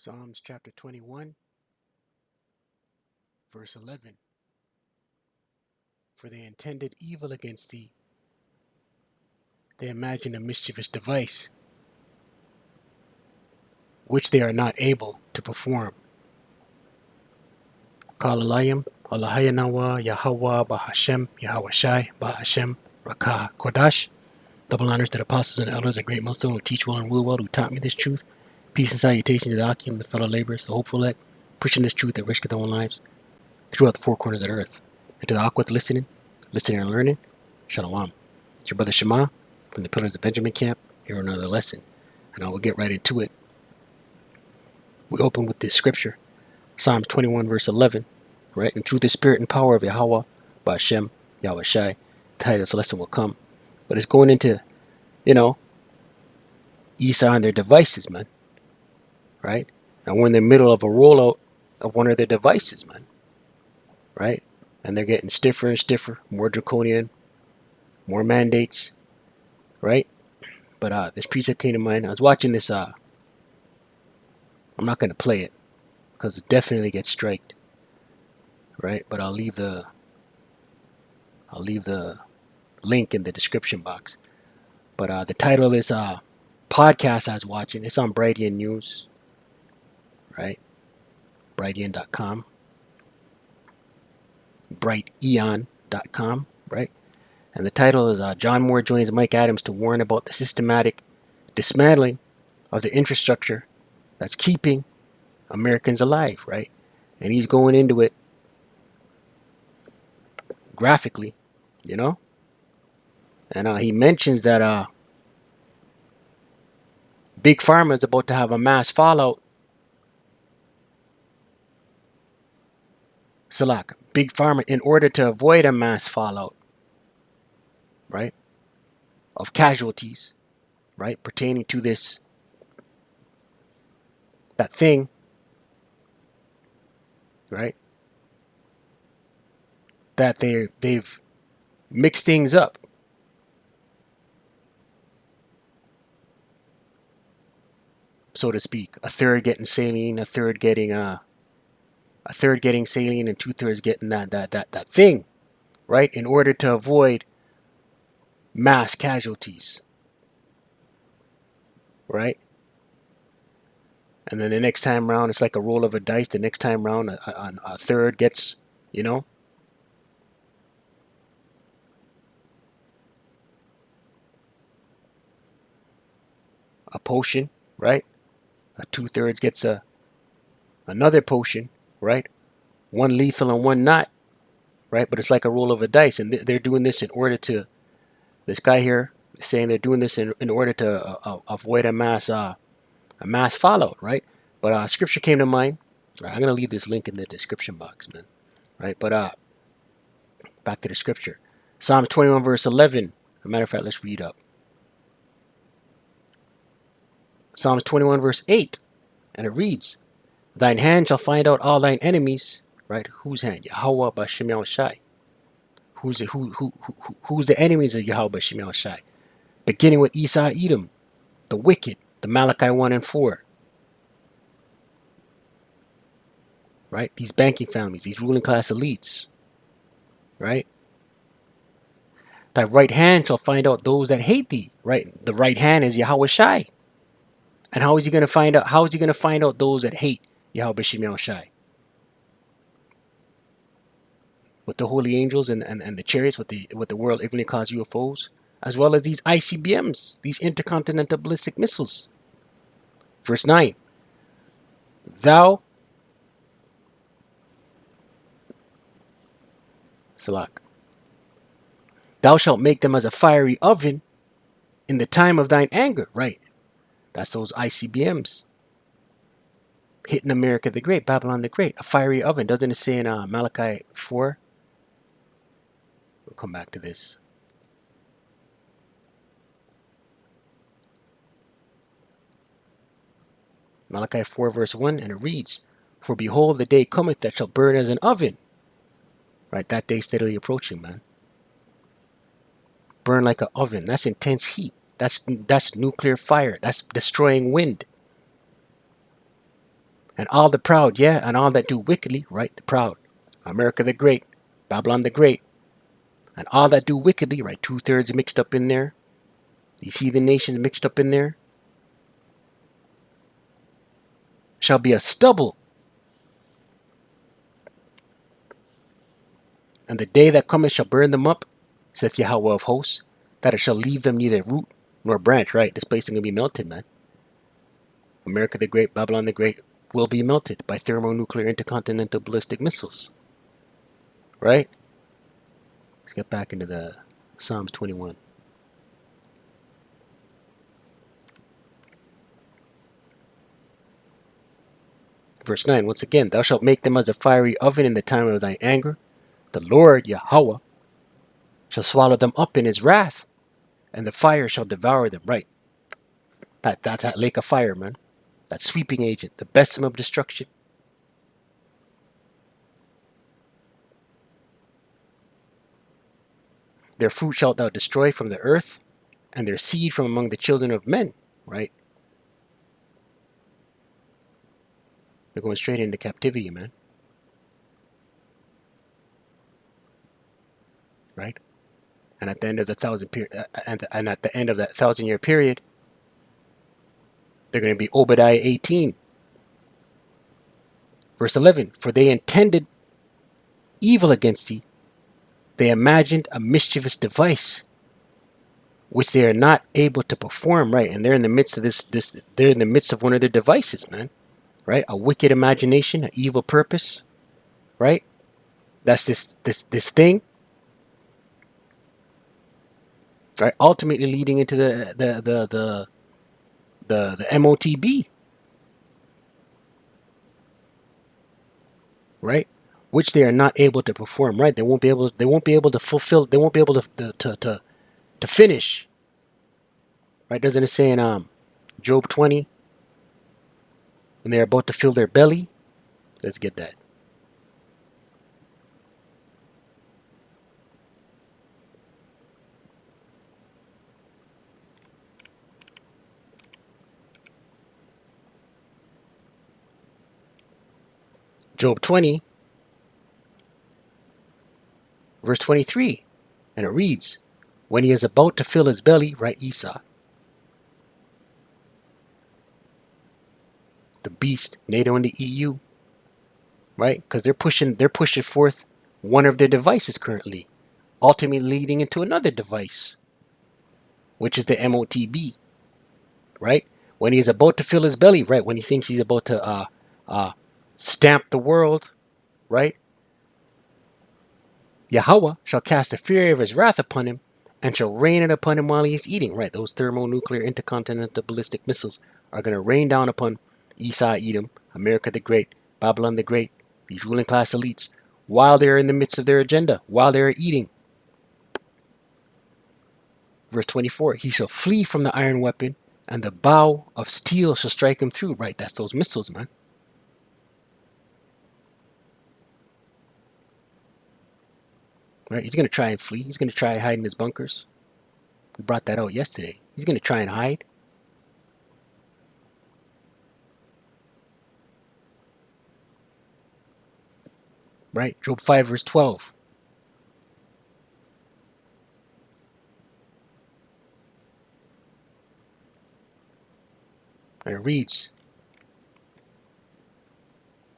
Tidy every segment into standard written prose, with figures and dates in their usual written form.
Psalms chapter 21, verse 11. For they intended evil against thee. They imagined a mischievous device, which they are not able to perform. Kalalayim, Allahayanawa, Yahawah, Bahasham, Yawashi, Bahasham, Rawchaa, Qadash. Double honors to the apostles and elders, a great millstone who teach well and rule well, who taught me this truth. Peace and salutation to the Akim and the fellow laborers, the hopeful elect, pushing this truth that risketh their own lives throughout the four corners of the earth. And to the awkward listening and learning, Shalom. It's your brother Shema from the Pillars of Benjamin camp. Here another lesson, and I will get right into it. We open with this scripture, Psalms 21 verse 11, right? And through the spirit and power of Yahawah, Bahasham, Yawashi, the title of this lesson will come. But it's going into, Esau and their devices, man, right? And we're in the middle of a rollout of one of their devices, man, right? And they're getting stiffer and stiffer, more draconian, more mandates, right? But this precept came to mind. I was watching this. I'm not going to play it because it definitely gets striked, right? But I'll leave the link in the description box. But the title of this podcast I was watching, it's on Brightian News, right? Brightian.com, Brightian.com, right? And the title is John Moore joins Mike Adams to warn about the systematic dismantling of the infrastructure that's keeping Americans alive, right? And he's going into it graphically, And he mentions that Big Pharma is about to have a mass fallout. Salak, Big Pharma, in order to avoid a mass fallout, right, of casualties, right, pertaining to that thing, right, that they've mixed things up. So to speak, a third getting saline, a third getting saline, and 2/3 getting that thing, right? In order to avoid mass casualties, right? And then the next time round, it's like a roll of a dice. The next time round, a third gets, a potion, right? A 2/3 gets another potion, right? One lethal and one not, right? But it's like a roll of a dice, and they're doing this in order to. This guy here is saying they're doing this in order to avoid a mass fallout, right? But scripture came to mind. Right, I'm gonna leave this link in the description box, man. Right, but back to the scripture, Psalms 21 verse 11. As a matter of fact, let's read up. Psalms 21 verse 8, and it reads, "Thine hand shall find out all thine enemies." Right, whose hand? Yahawah Bahasham Yawashi. Who's the enemies of Yahawah Bahasham Yawashi? Beginning with Esau, Edom, the wicked, the Malachi 1 and 4. Right, these banking families, these ruling class elites. Right, thy right hand shall find out those that hate thee. Right, the right hand is Yahawashi. And how is he going to find out? How is he going to find out those that hate Yahawah Bahasham Yawashi? With the holy angels and the chariots, with the world ignorantly caused UFOs, as well as these ICBMs, these intercontinental ballistic missiles. Verse 9. Thou, Salak, thou shalt make them as a fiery oven in the time of thine anger. Right. That's those ICBMs hitting America the Great, Babylon the Great. A fiery oven. Doesn't it say in Malachi 4? We'll come back to this. Malachi 4 verse 1, and it reads, "For behold, the day cometh that shall burn as an oven." Right, that day steadily approaching, man. Burn like an oven. That's intense heat. That's nuclear fire. That's destroying wind. And all the proud, yeah, and all that do wickedly, right? The proud. America the Great, Babylon the Great, and all that do wickedly, right? 2/3 mixed up in there. These heathen nations mixed up in there. Shall be a stubble. And the day that cometh shall burn them up, saith Yahawah of hosts, that it shall leave them neither root nor branch, right? This place is going to be melted, man. America the Great, Babylon the Great will be melted by thermonuclear intercontinental ballistic missiles, right? Let's get back into the Psalms 21. Verse 9, once again, thou shalt make them as a fiery oven in the time of thy anger. The Lord, Yahawah, shall swallow them up in his wrath, and the fire shall devour them, right? That's that lake of fire, man. That sweeping agent, the besom of destruction. Their fruit shalt thou destroy from the earth, and their seed from among the children of men, right? They're going straight into captivity, man. Right? And at the end of the at the end of that 1,000-year period, they're going to be Obadiah 18, verse 11. For they intended evil against thee; they imagined a mischievous device, which they are not able to perform. Right? And they're in the midst of they're in the midst of one of their devices, man. Right? A wicked imagination, an evil purpose. Right? That's this thing. Right? Ultimately leading into the MOTB. Right? Which they are not able to perform. Right? They won't be able to fulfill. They won't be able to finish. Right? Doesn't it say in Job 20, when they're about to fill their belly? Let's get that. Job 20, verse 23, and it reads, when he is about to fill his belly, right, Esau, the beast, NATO and the EU, right, because they're pushing forth one of their devices currently, ultimately leading into another device, which is the MOTB, right, when he is about to fill his belly, right, when he thinks he's about to stamp the world, right, Yahawah shall cast the fury of his wrath upon him, and shall rain it upon him while he is eating. Right, those thermonuclear intercontinental ballistic missiles are going to rain down upon Esau, Edom, America the Great, Babylon the Great, these ruling class elites, while they're in the midst of their agenda, while they're eating. Verse 24, he shall flee from the iron weapon, and the bow of steel shall strike him through. Right, that's those missiles, man. Right, he's going to try and flee. He's going to try and hide in his bunkers. We brought that out yesterday. He's going to try and hide. Right, Job 5 verse 12. And it reads,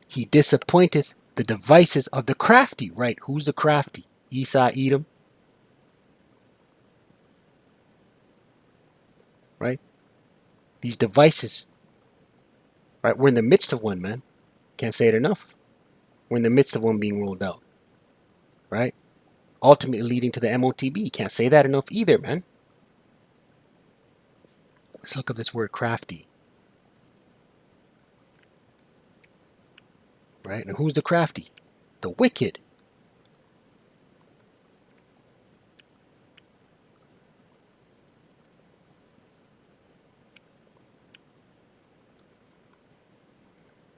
he disappointeth the devices of the crafty. Right, who's the crafty? Esau, Edom. Right, these devices. Right, we're in the midst of one, man. Can't say it enough. We're in the midst of one being rolled out. Right, ultimately leading to the MOTB. Can't say that enough either, man. Let's look up this word crafty. Right, and who's the crafty? The wicked.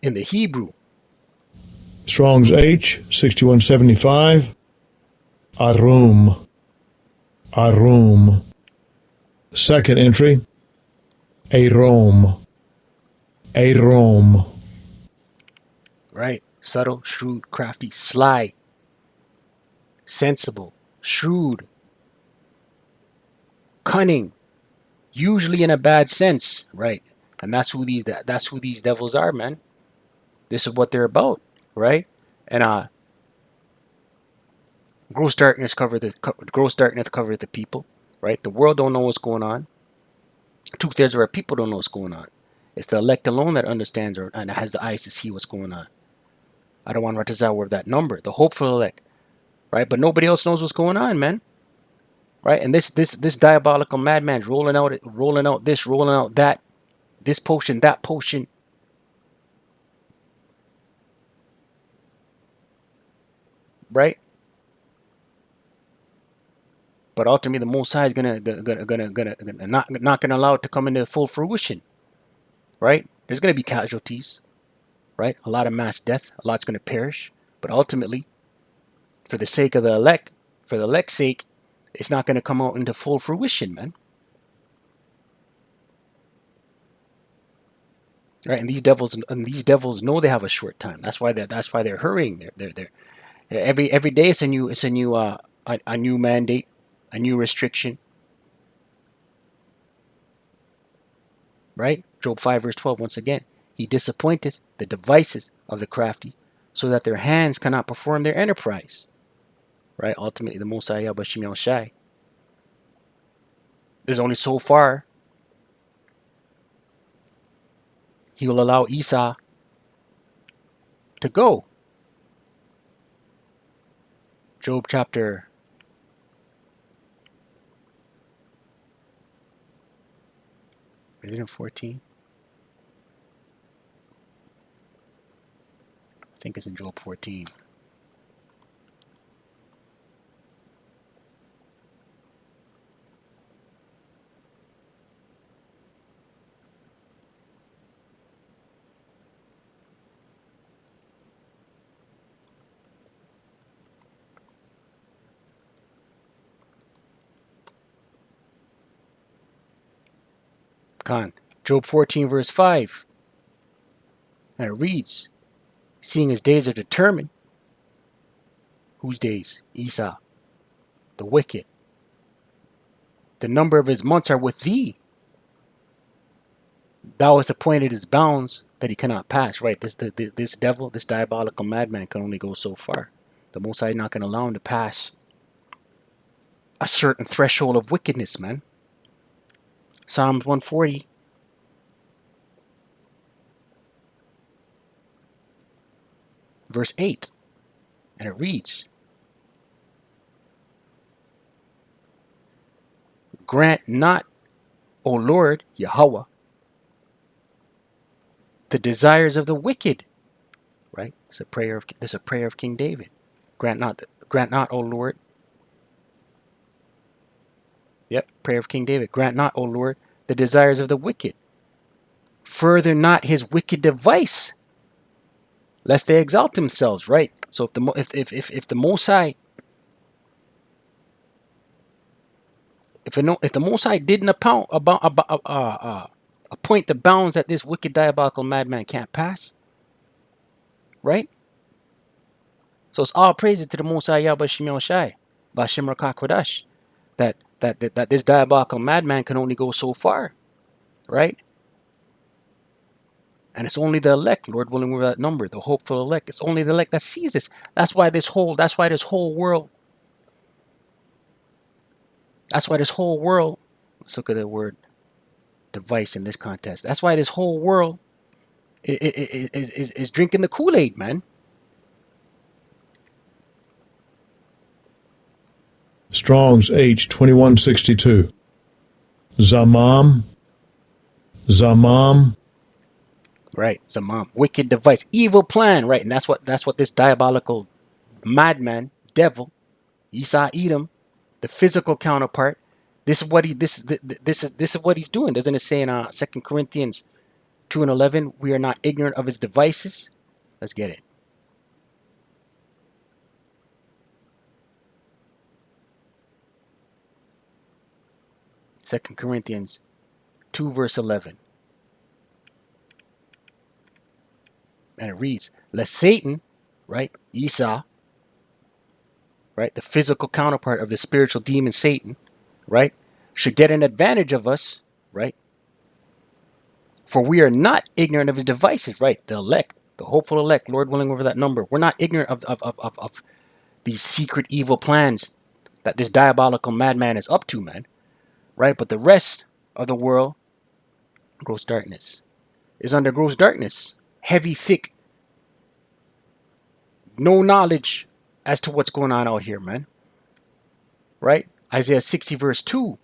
In the Hebrew, Strong's H 6175, Arum. Second entry, Arom. right? Subtle, shrewd, crafty, sly, sensible, shrewd, cunning, usually in a bad sense, right? And that's who these devils are, man. This is what they're about, right? And gross darkness cover the people, right? The world don't know what's going on. 2/3 of our people don't know what's going on. It's the elect alone that understands and has the eyes to see what's going on. I don't want to desire that number, the hopeful elect, right? But nobody else knows what's going on, man, right? And this diabolical madman's rolling out this, rolling out that, this potion, that potion, right? But ultimately, the Most High is gonna not gonna allow it to come into full fruition, right? There's gonna be casualties, right? A lot of mass death, a lot's gonna perish. But ultimately, for the sake of the elect, for the elect's sake, it's not gonna come out into full fruition, man. Right? And these devils know they have a short time. That's why they're hurrying. They're every day it's a new mandate, a new restriction, right? Job 5 verse 12 once again. He disappointeth the devices of the crafty, so that their hands cannot perform their enterprise. Right? Ultimately, the Most High Yawashi, there's only so far he will allow Esau to go. Job chapter 14. I think it's in Job 14. Khan. Job 14 verse 5. And it reads, seeing his days are determined. Whose days? Esau, the wicked. The number of his months are with thee. Thou hast appointed his bounds that he cannot pass. Right, this devil, this diabolical madman can only go so far. The Most High is not going to allow him to pass a certain threshold of wickedness, man. Psalms 140. Verse 8. And it reads, grant not, O Lord, Yahawah, the desires of the wicked. Right? This is a prayer of King David. Grant not, O Lord. Yep, prayer of King David. Grant not, O Lord, the desires of the wicked. Further not his wicked device, lest they exalt themselves. Right. So if the Most High, if the Most High didn't appoint the bounds that this wicked diabolical madman can't pass, right? So it's all praises to the Most High Yawashi, Bahasham Qadash, that this diabolical madman can only go so far, right? And it's only the elect, Lord willing, we're that number, the hopeful elect. It's only the elect that sees this. That's why this whole world. That's why this whole world. Let's look at the word device in this context. That's why this whole world is drinking the Kool-Aid, man. Strong's H 2162. Zamam. Right, Zamam, wicked device, evil plan. Right, and that's what this diabolical madman, devil, Esau Edom, the physical counterpart. This is what he's doing. Doesn't it say in 2 Corinthians 2:11, we are not ignorant of his devices? Let's get it. Second Corinthians 2 verse 11. And it reads, lest Satan, right, Esau, right, the physical counterpart of the spiritual demon Satan, right, should get an advantage of us, right? For we are not ignorant of his devices, right? The elect, the hopeful elect, Lord willing over that number. We're not ignorant of these secret evil plans that this diabolical madman is up to, man, right? But the rest of the world, gross darkness, is under gross darkness, heavy, thick, no knowledge as to what's going on out here, man, right? Isaiah 60 verse 2,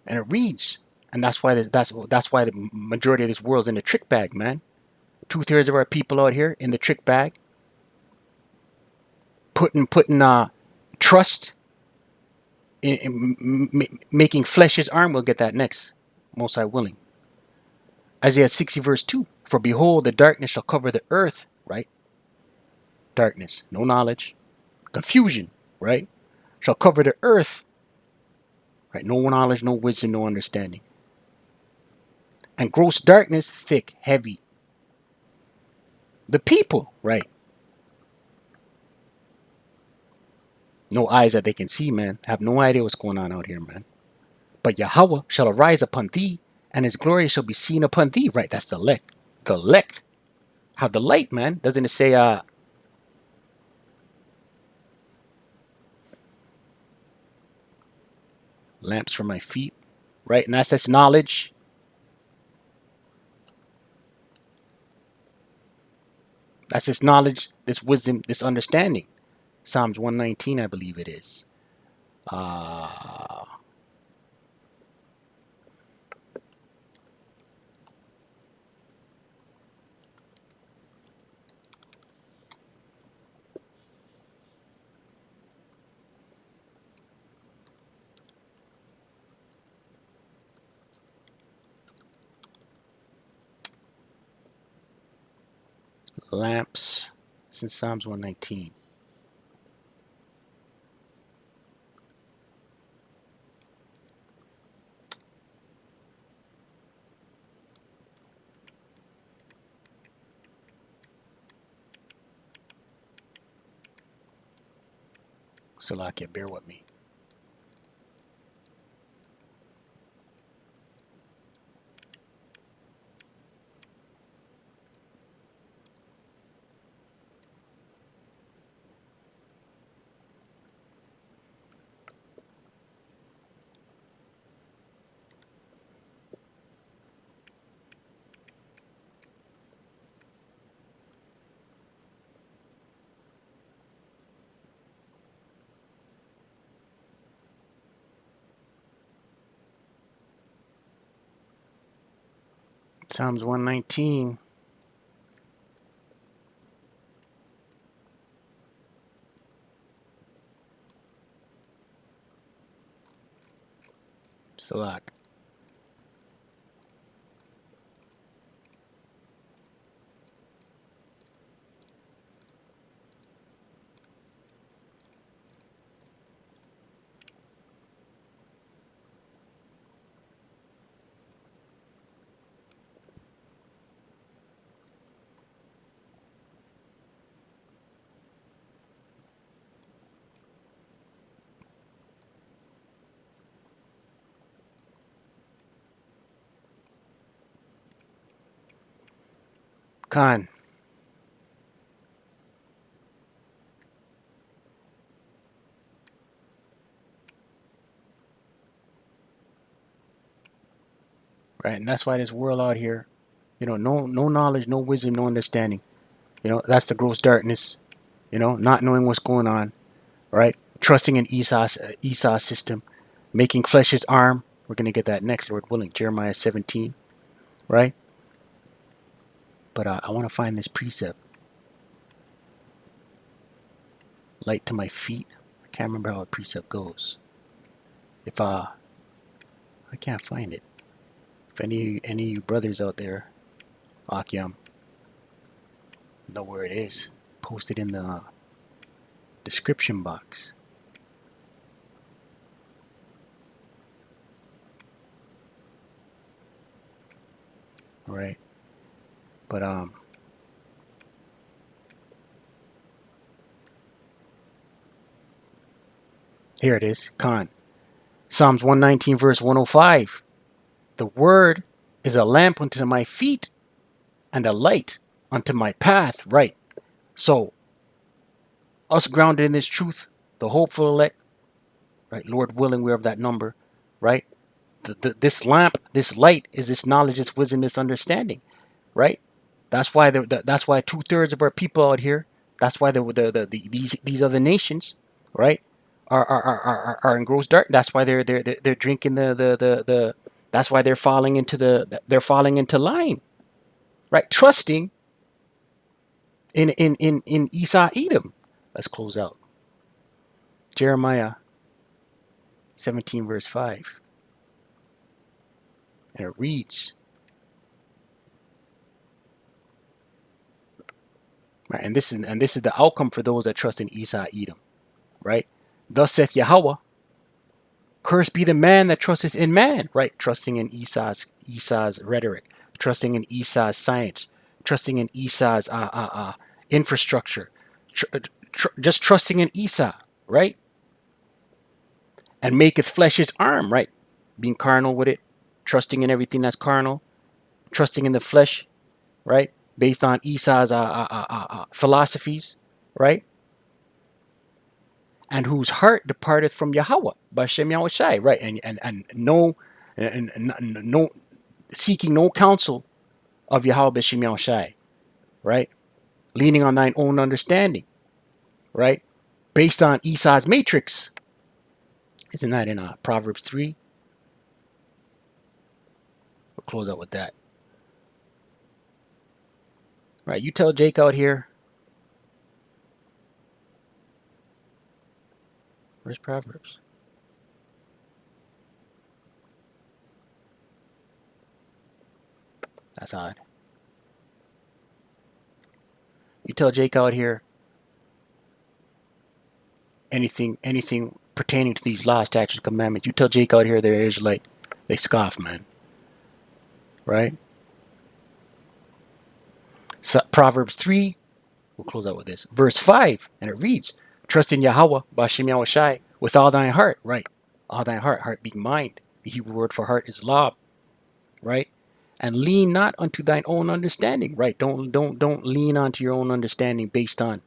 and it reads, and that's why the majority of this world's in the trick bag, man. 2/3 of our people out here in the trick bag, putting trust in making flesh his arm. We'll get that next, most high willing. Isaiah 60 verse 2, for behold, the darkness shall cover the earth, right? Darkness, no knowledge, confusion, right? Shall cover the earth, right? No knowledge, no wisdom, no understanding. And gross darkness, thick, heavy. The people, right? No eyes that they can see, man. Have no idea what's going on out here, man. But Yahawah shall arise upon thee, and his glory shall be seen upon thee. Right, that's the elect. The elect have the light, man. Doesn't it say lamps for my feet? Right, and that's this knowledge. That's this knowledge, this wisdom, this understanding. Psalms 119, I believe it is. Lamps. Since Psalms 119. Salakia, bear with me. Psalms 119. Salak. Khan. Right, and that's why this world out here, no knowledge, no wisdom, no understanding. That's the gross darkness. Not knowing what's going on. Right, trusting in Esau's system, making flesh his arm. We're gonna get that next, Lord willing. Jeremiah 17. Right, but I want to find this precept. Light to my feet. I can't remember how a precept goes. If I can't find it. If any of you brothers out there, Akyam, know where it is, post it in the description box. All right, but Here it is. Khan. Psalms 119 verse 105. The word is a lamp unto my feet and a light unto my path. Right. So, us grounded in this truth, the hopeful elect, right? Lord willing, we're of that number, right? This lamp, this light is this knowledge, this wisdom, this understanding, right? That's why that's why 2/3 of our people out here, that's why these other nations, right, are in gross dark. That's why they're drinking the that's why they're falling into line, right? Trusting in Esau Edom. Let's close out. Jeremiah 17 verse 5. And it reads, right, and this is the outcome for those that trust in Esau Edom, right? Thus saith Yahawah, cursed be the man that trusteth in man, right? Trusting in Esau's rhetoric, trusting in Esau's science, trusting in Esau's infrastructure, just trusting in Esau, right? And maketh flesh his arm, right? Being carnal with it, trusting in everything that's carnal, trusting in the flesh, right? Based on Esau's philosophies, right? And whose heart departeth from Yahawah, Bahasham Yawashi, right? And no seeking no counsel of Yahawah Bahasham Yawashi, right? Leaning on thine own understanding, right? Based on Esau's matrix. Isn't that in Proverbs 3? We'll close out with that. Right, you tell Jake out here. Where's Proverbs? That's odd. You tell Jake out here anything pertaining to these laws, statutes, commandments. You tell Jake out here they're Israelite, they scoff, man. Right? So Proverbs 3, we'll close out with this. Verse 5, and it reads, trust in Yahawah, Bahasham Yawashi, with all thine heart, right? All thine heart being mind. The Hebrew word for heart is lob, right? And lean not unto thine own understanding, right? Don't lean onto your own understanding based on,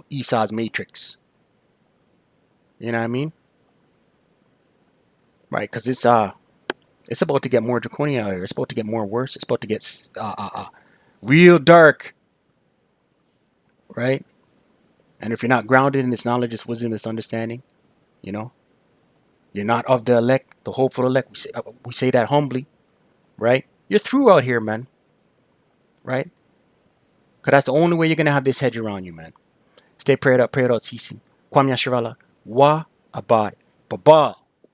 Esau's matrix. You know what I mean? Right? Because it's about to get more draconian out here. It's about to get more worse. It's about to get real dark, right? And if you're not grounded in this knowledge, this wisdom, this understanding, you're not of the elect, the hopeful elect. We say that humbly, right? You're through out here, man, right? Because that's the only way you're going to have this hedge around you, man. Stay prayed out, ceasing. Kwam Yasharala, wa abad, baba.